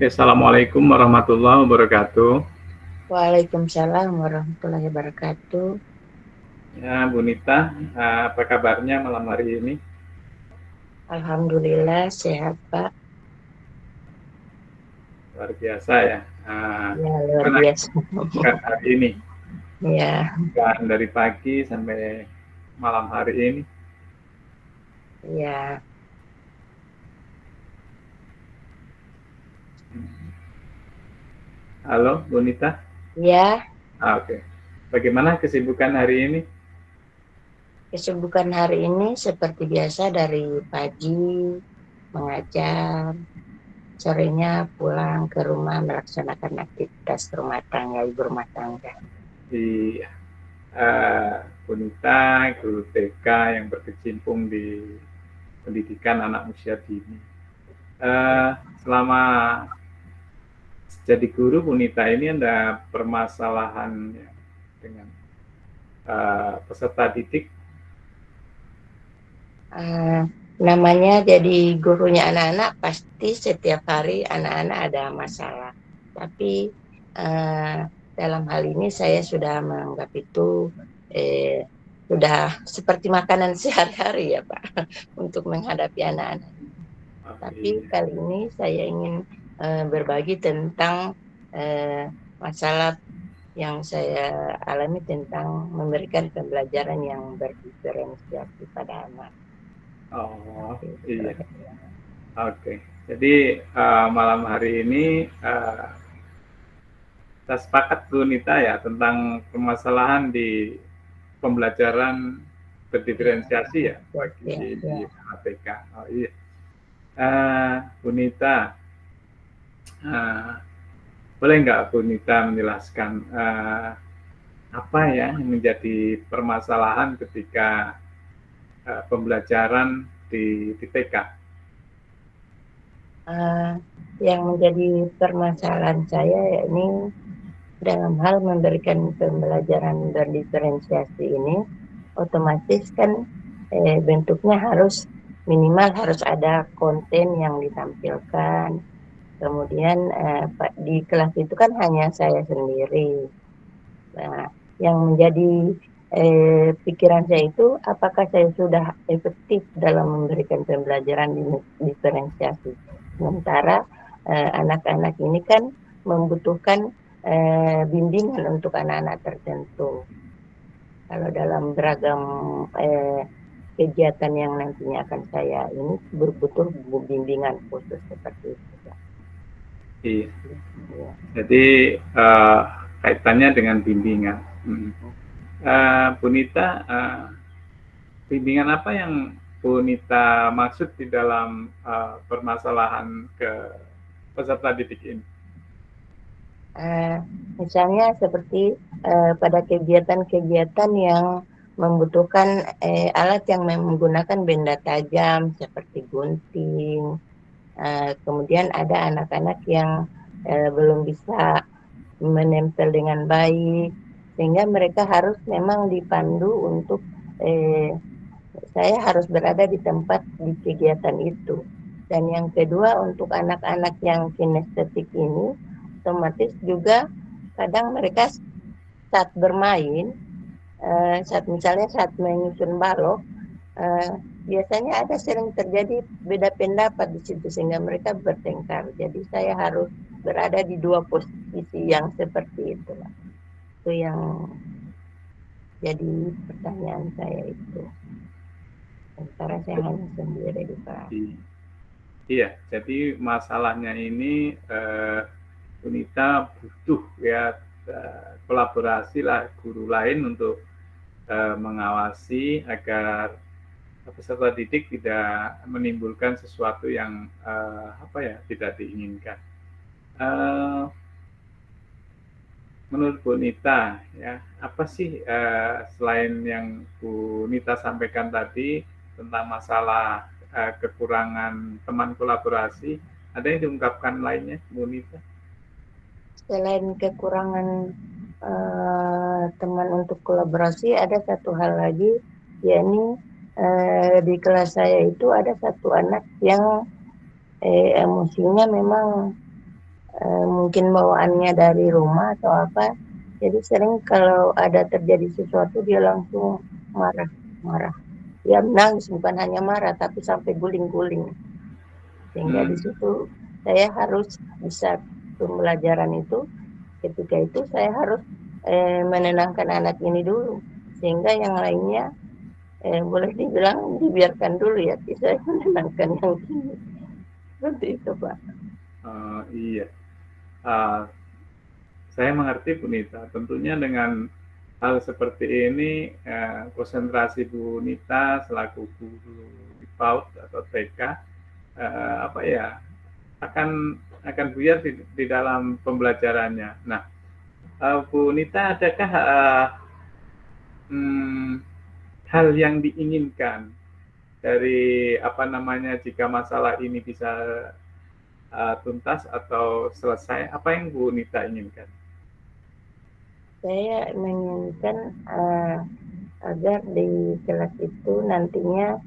Assalamualaikum warahmatullahi wabarakatuh. Waalaikumsalam warahmatullahi wabarakatuh. Ya, Bu Nita, apa kabarnya malam hari ini? Alhamdulillah sehat Pak. Luar biasa ya. Ya luar Gimana biasa. kan hari ini? Ya, Kan dari pagi sampai malam hari ini. ya. Halo, Bu Nita. Ya, Oke. Bagaimana kesibukan hari ini? kesibukan hari ini seperti biasa dari pagi mengajar, sorenya pulang ke rumah melaksanakan aktivitas rumah tangga, ibu rumah tangga. Di Bu Nita, guru TK yang berkecimpung di pendidikan anak usia dini. Eh, Selama jadi guru Bu Nita ini ada permasalahan ya, dengan peserta didik. Uh, Namanya jadi gurunya anak-anak pasti setiap hari anak-anak ada masalah. Tapi dalam hal ini saya sudah menganggap itu sudah seperti makanan sehari-hari ya Pak untuk menghadapi anak-anak. Oh, Tapi iya. kali ini saya ingin berbagi tentang masalah yang saya alami tentang memberikan pembelajaran yang berdiferensiasi pada anak. Oh, Gitu. iya. Oke. Jadi malam hari ini kita sepakat Bu Nita ya tentang permasalahan di pembelajaran berdiferensiasi ya bagi Ya, di ya. ATK. Oh iya. Bu Nita, uh, boleh nggak Bu Nita menjelaskan apa ya yang menjadi permasalahan ketika pembelajaran di TK? Uh, yang menjadi permasalahan saya yakni dalam hal memberikan pembelajaran berdiferensiasi ini, otomatis kan bentuknya harus minimal harus ada konten yang ditampilkan. Kemudian di kelas itu kan hanya saya sendiri. Nah, yang menjadi pikiran saya itu apakah saya sudah efektif dalam memberikan pembelajaran diferensiasi. Sementara anak-anak ini kan membutuhkan bimbingan untuk anak-anak tertentu. Kalau dalam beragam kegiatan yang nantinya akan saya ini butuh bimbingan khusus seperti itu. Iya. Ya. Jadi kaitannya dengan bimbingan. Bu Nita, bimbingan apa yang Bu Nita maksud di dalam permasalahan ke peserta didik ini? Misalnya seperti pada kegiatan-kegiatan yang membutuhkan alat yang menggunakan benda tajam seperti gunting. Kemudian ada anak-anak yang belum bisa menempel dengan baik, sehingga mereka harus memang dipandu untuk saya harus berada di tempat di kegiatan itu. Dan yang kedua untuk anak-anak yang kinestetik ini, otomatis juga kadang mereka saat bermain, saat misalnya saat menyusun balok, biasanya ada sering terjadi beda pendapat di situ sehingga mereka bertengkar. Jadi saya harus berada di dua posisi yang seperti itu. Itu yang jadi pertanyaan saya itu. Sementara saya hanya sendiri di kelas. Iya, jadi masalahnya ini Unita butuh ya kolaborasi lah guru lain untuk mengawasi agar peserta didik tidak menimbulkan sesuatu yang apa ya tidak diinginkan. Uh, Menurut Bu Nita, ya apa sih selain yang Bu Nita sampaikan tadi tentang masalah kekurangan teman kolaborasi, ada yang diungkapkan lainnya, Bu Nita? Selain kekurangan teman untuk kolaborasi, ada satu hal lagi, yakni di kelas saya itu ada satu anak yang emosinya memang mungkin bawaannya dari rumah atau apa. Jadi sering kalau ada terjadi sesuatu dia langsung marah. Dia menangis, bukan hanya marah tapi sampai guling-guling. Sehingga di situ saya harus bisa pembelajaran itu. Ketika itu saya harus menenangkan anak ini dulu, sehingga yang lainnya boleh dibilang dibiarkan dulu ya, saya menenangkan yang ini. Seperti itu, Pak. Iya. Saya mengerti Bu Nita. Tentunya dengan hal seperti ini, konsentrasi Bu Nita selaku guru di PAUD atau TK, akan buyar di dalam pembelajarannya. Nah, Bu Nita, adakah hal yang diinginkan dari jika masalah ini bisa tuntas atau selesai? Apa yang Bu Nita inginkan? Saya menginginkan agar di kelas itu nantinya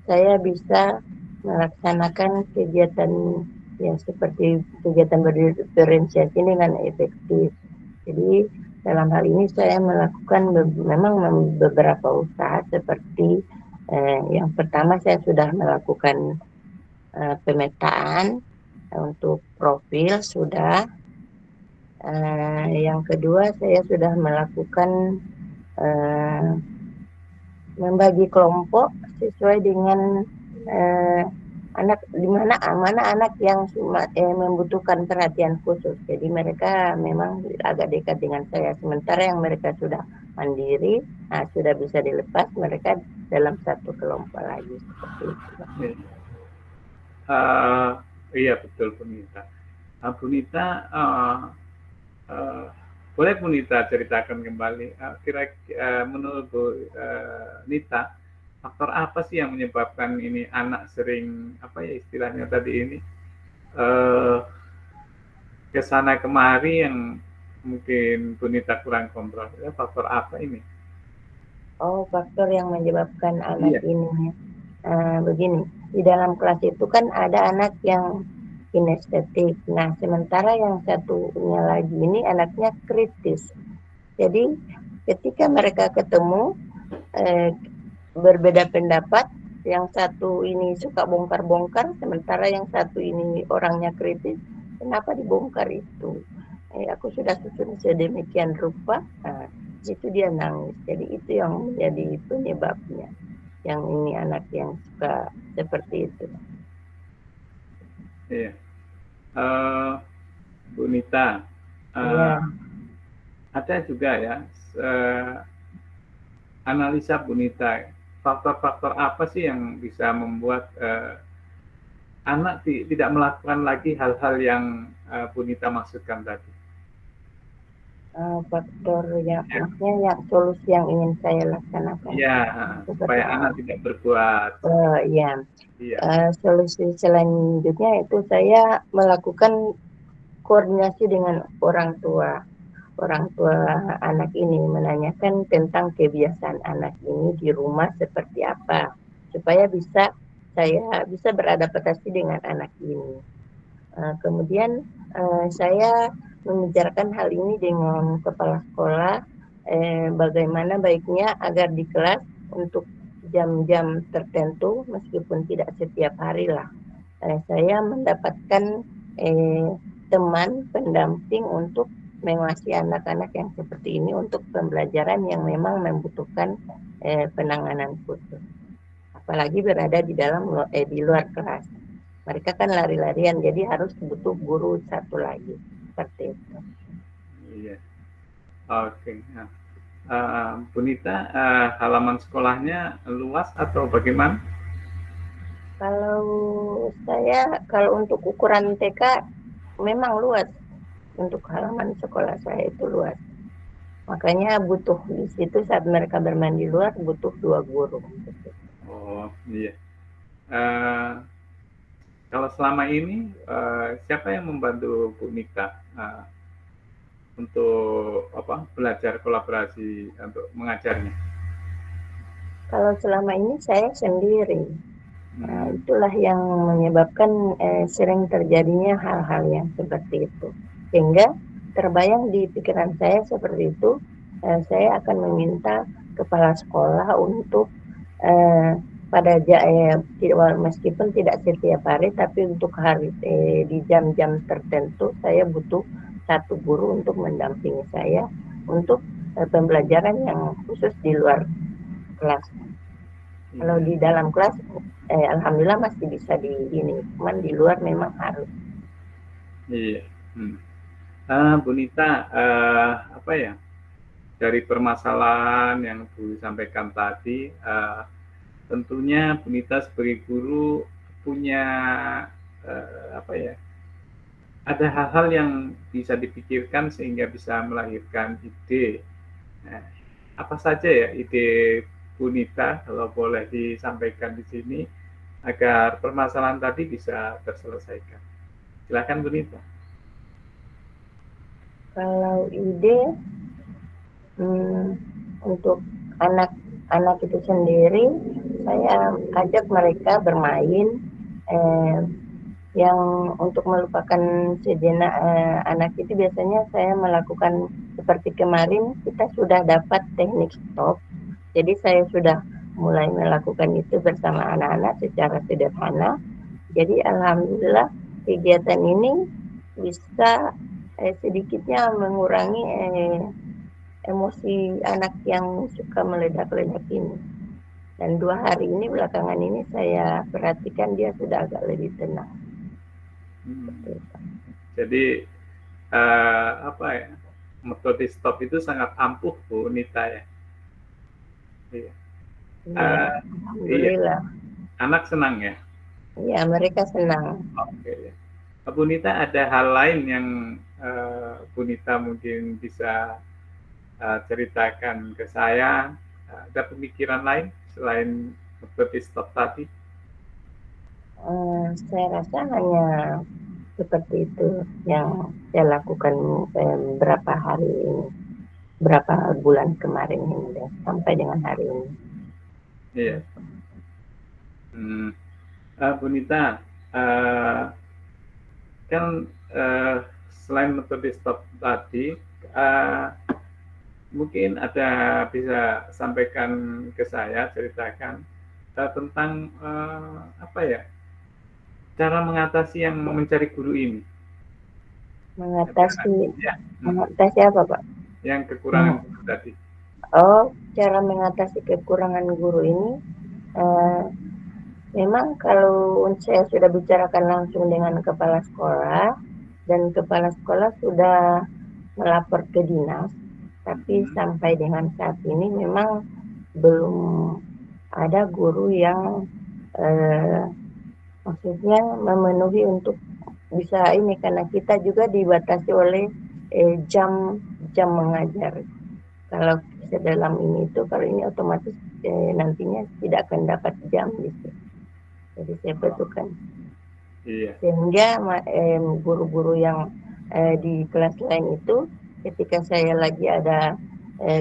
saya bisa melaksanakan kegiatan yang seperti kegiatan berdiferensiasi dengan efektif. Jadi dalam hal ini saya melakukan memang beberapa usaha seperti yang pertama saya sudah melakukan pemetaan untuk profil sudah. Yang kedua saya sudah melakukan membagi kelompok sesuai dengan anak di mana anak yang membutuhkan perhatian khusus. Jadi mereka memang agak dekat dengan saya. Sementara yang mereka sudah mandiri, sudah bisa dilepas, mereka dalam satu kelompok lagi seperti itu. Iya betul Bu Nita. Bu Nita, boleh Bu Nita ceritakan kembali kira-kira menurut Bu Nita, faktor apa sih yang menyebabkan ini anak sering istilahnya tadi ini kesana kemari yang mungkin Bu Nita kurang kontrol? Faktor apa ini? Faktor yang menyebabkan anak ini begini, di dalam kelas itu kan ada anak yang kinestetik. Nah, sementara yang satunya lagi ini anaknya kritis. Jadi ketika mereka ketemu berbeda pendapat, yang satu ini suka bongkar-bongkar, sementara yang satu ini orangnya kritis, kenapa dibongkar itu? Aku sudah susun sedemikian rupa, itu dia nangis. Jadi itu yang menjadi penyebabnya. Yang ini anak yang suka seperti itu. Iya. Bu Nita, ada juga ya analisa Bu Nita, faktor-faktor apa sih yang bisa membuat anak tidak melakukan lagi hal-hal yang Bu Nita maksudkan tadi? Faktor yang maksudnya yang solusi yang ingin saya laksanakan. Iya, supaya anak tidak berbuat. Iya. Solusi selanjutnya itu saya melakukan koordinasi dengan orang tua anak ini, menanyakan tentang kebiasaan anak ini di rumah seperti apa, supaya saya bisa beradaptasi dengan anak ini. Kemudian saya membicarakan hal ini dengan kepala sekolah, bagaimana baiknya agar di kelas untuk jam-jam tertentu, meskipun tidak setiap hari lah, saya mendapatkan teman pendamping untuk mengawasi anak-anak yang seperti ini untuk pembelajaran yang memang membutuhkan penanganan khusus. Apalagi berada di luar kelas. Mereka kan lari-larian, jadi harus butuh guru satu lagi. Seperti itu. Iya. Oke. Nah, Bu Nita, halaman sekolahnya luas atau bagaimana? Kalau untuk ukuran TK memang luas. Untuk halaman sekolah saya itu luas. Makanya butuh di situ saat mereka bermain di luar butuh 2 guru. Oh iya. Kalau selama ini siapa yang membantu Bu Nita untuk belajar kolaborasi untuk mengajarnya? Kalau selama ini saya sendiri. Nah, itulah yang menyebabkan sering terjadinya hal-hal yang seperti itu. Sehingga terbayang di pikiran saya seperti itu, saya akan meminta kepala sekolah untuk meskipun tidak setiap hari, tapi untuk hari di jam-jam tertentu saya butuh satu guru untuk mendampingi saya untuk pembelajaran yang khusus di luar kelas. Kalau di dalam kelas, alhamdulillah masih bisa di ini, cuman di luar memang harus. Iya. Bu Nita, apa ya? Dari permasalahan yang Bu sampaikan tadi, tentunya Bu Nita sebagai guru punya apa ya? Ada hal-hal yang bisa dipikirkan sehingga bisa melahirkan ide. Nah, apa saja ya ide Bu Nita kalau boleh disampaikan di sini agar permasalahan tadi bisa terselesaikan. Silakan Bu Nita. Kalau ide untuk anak-anak itu sendiri, saya ajak mereka bermain yang untuk melupakan sejenak anak itu biasanya saya melakukan seperti kemarin kita sudah dapat teknik stop. Jadi saya sudah mulai melakukan itu bersama anak-anak secara sederhana. Jadi alhamdulillah kegiatan ini bisa sedikitnya mengurangi emosi anak yang suka meledak-ledak ini. Dan 2 hari ini belakangan ini saya perhatikan dia sudah agak lebih tenang. Jadi apa ya, metode stop itu sangat ampuh Bu Nita ya. Iya. Alhamdulillah. Iya. Anak senang ya. Iya, mereka senang. Oke. Bu Nita, ada hal lain yang Bu Nita mungkin bisa ceritakan ke saya? Ada pemikiran lain selain metode stop tadi? Saya rasa hanya seperti itu yang saya lakukan beberapa hari ini, berapa bulan kemarin ini sampai dengan hari ini. Iya. Bu Nita, kan selain metode stop tadi, mungkin ada bisa sampaikan ke saya, ceritakan tentang apa ya, cara mengatasi yang mencari guru ini. Mengatasi apa Pak? Yang kekurangan guru tadi. Oh, cara mengatasi kekurangan guru ini, memang kalau saya sudah bicarakan langsung dengan kepala sekolah, dan kepala sekolah sudah melapor ke dinas, tapi sampai dengan saat ini memang belum ada guru yang maksudnya memenuhi untuk bisa ini, karena kita juga dibatasi oleh jam mengajar. Kalau dalam ini itu, kalau ini otomatis nantinya tidak akan dapat jam gitu. Jadi saya betulkan. Iya. Sehingga guru-guru yang di kelas lain itu, ketika saya lagi ada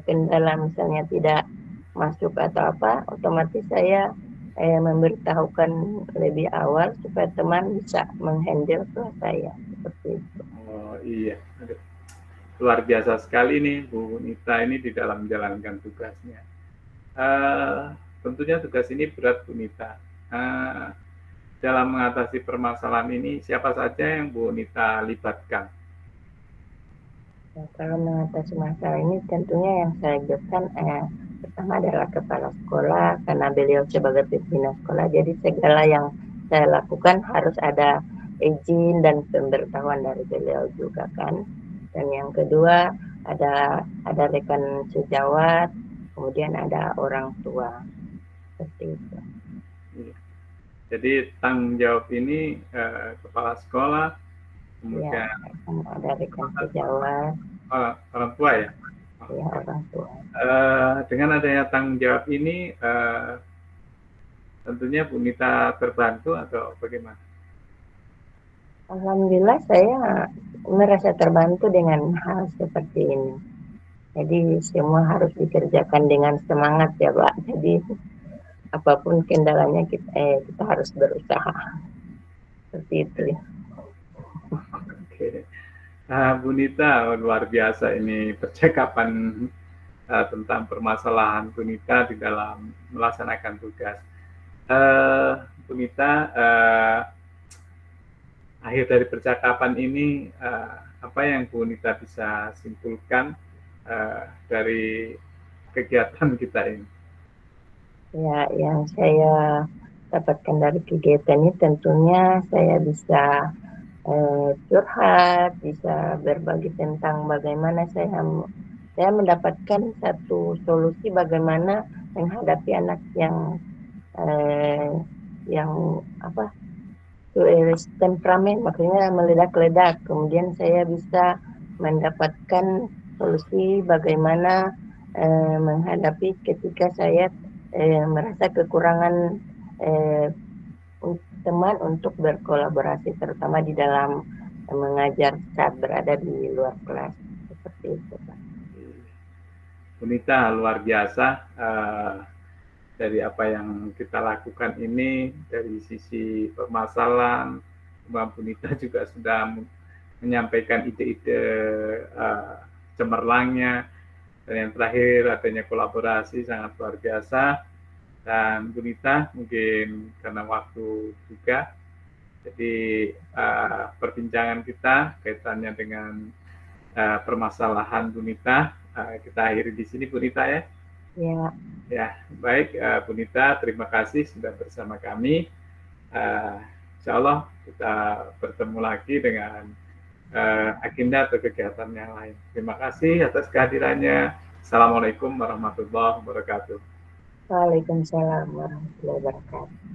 kendala misalnya tidak masuk atau apa, otomatis saya memberitahukan lebih awal supaya teman bisa menghandle kelas saya seperti itu. Oh iya, luar biasa sekali nih Bu Nita ini di dalam menjalankan tugasnya. Tentunya tugas ini berat Bu Nita. Dalam mengatasi permasalahan ini, siapa saja yang Bu Nita libatkan? Nah, kalau mengatasi masalah ini tentunya yang saya libatkan pertama adalah kepala sekolah, karena beliau sebagai pimpinan sekolah, jadi segala yang saya lakukan harus ada izin dan pemberitahuan dari beliau juga kan. Dan yang kedua ada rekan sejawat, kemudian ada orang tua, seperti itu. Jadi tanggung jawab ini kepala sekolah, kemudian ya, ada rekan sejawat, orang tua ya. Ya, orang tua. Dengan adanya tanggung jawab ini, tentunya Bu Nita terbantu atau bagaimana? Alhamdulillah saya merasa terbantu dengan hal seperti ini. Jadi semua harus dikerjakan dengan semangat ya Pak. Jadi apapun kendalanya kita harus berusaha seperti itu ya. Oke. Bu Nita, luar biasa ini percakapan tentang permasalahan Bu Nita di dalam melaksanakan tugas. Bu Nita, akhir dari percakapan ini, apa yang Bu Nita bisa simpulkan dari kegiatan kita ini? Ya, yang saya dapatkan dari kegiatan ini tentunya saya bisa curhat, bisa berbagi tentang bagaimana saya mendapatkan satu solusi bagaimana menghadapi anak yang apa temperamen, maksudnya meledak-ledak. Kemudian saya bisa mendapatkan solusi bagaimana menghadapi ketika saya merasa kekurangan teman untuk berkolaborasi, terutama di dalam mengajar saat berada di luar kelas. Seperti itu, Pak. Bu Nita, luar biasa dari apa yang kita lakukan ini, dari sisi permasalahan, Mbak Bu Nita juga sudah menyampaikan ide-ide cemerlangnya, dan yang terakhir adanya kolaborasi sangat luar biasa. Dan Bu Nita, mungkin karena waktu juga, jadi perbincangan kita kaitannya dengan permasalahan Bu Nita, kita akhiri di sini Bu Nita ya. Ya. Ya, baik Bu Nita, terima kasih sudah bersama kami. Insya Allah kita bertemu lagi dengan agenda atau kegiatan yang lain. Terima kasih atas kehadirannya. Assalamualaikum warahmatullahi wabarakatuh. Waalaikumsalam warahmatullahi wabarakatuh.